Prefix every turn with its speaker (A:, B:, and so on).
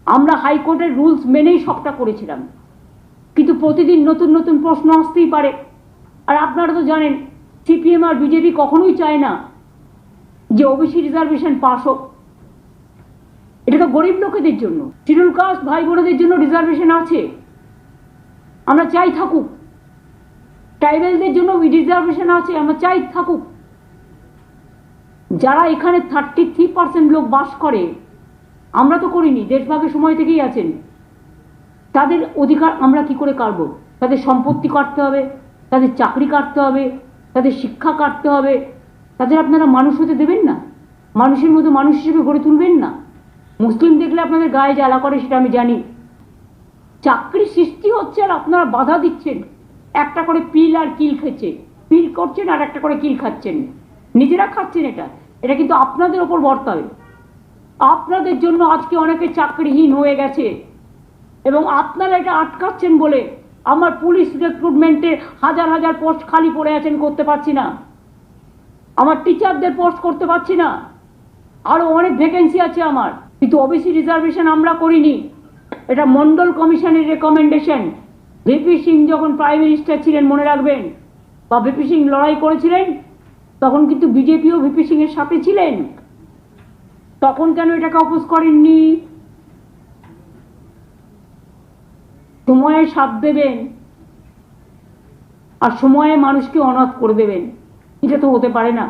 A: আমরা হাইকোর্টের রুলস মেনেই সবটা করেছিলাম, কিন্তু প্রতিদিন নতুন নতুন প্রশ্ন আসতেই পারে। আর আপনারা তো জানেন সিপিএম আর বিজেপি কখনোই চায় না যে ওবিসি রিজার্ভেশন পাস হোক। এটা তো গরিব লোকেদের জন্য, শিডিউল কাস্ট ভাই বোনেদের জন্য রিজার্ভেশন আছে, আমরা চাই থাকুক। ট্রাইবেলদের জন্য রিজার্ভেশন আছে, আমরা চাই থাকুক। যারা এখানে 33% লোক বাস করে, আমরা তো করিনি, দেশভাগের সময় থেকেই আছেন, তাদের অধিকার আমরা কি করে কাটব? তাদের সম্পত্তি কাটতে হবে, তাদের চাকরি কাটতে হবে, তাদের শিক্ষা কাটতে হবে। তাদের আপনারা মানুষ হতে দেবেন না? মানুষের মতো মানুষ হিসেবে গড়ে তুলবেন না? মুসলিম দেখলে আপনাদের গায়ে জ্বালা করে, সেটা আমি জানি। চাকরি সৃষ্টি হচ্ছে আর আপনারা বাধা দিচ্ছেন। একটা করে পিল আর কিল খেচ্ছে, পিল করছেন আর একটা করে কিল খাচ্ছেন, নিজেরা খাচ্ছেন। এটা কিন্তু আপনাদের ওপর বর্তাবে। আপনাদের জন্য আজকে অনেকে চাকরিহীন হয়ে গেছে, এবং আপনারা এটা আটকাচ্ছেন বলে আমার পুলিশ রিক্রুটমেন্টে হাজার হাজার পোস্ট খালি পড়ে আছেন, করতে পারছি না। আমার টিচারদের পোস্ট করতে পারছি না, আরো অনেক ভ্যাকেন্সি আছে আমার, কিন্তু ওবিসি রিজার্ভেশন আমরা করিনি। এটা মন্ডল কমিশনের রেকমেন্ডেশন। ভিপি সিং যখন প্রাইম মিনিস্টার ছিলেন, মনে রাখবেন, বা ভিপি সিং লড়াই করেছিলেন, তখন কিন্তু বিজেপিও ভিপি সিং এর সাথে ছিলেন। তখন কেন এটাকে অপোজ করেননি? সময়ে সাথ দেবেন আর সময়ে মানুষকে অনাথ করে দেবেন, এটা তো হতে পারে না।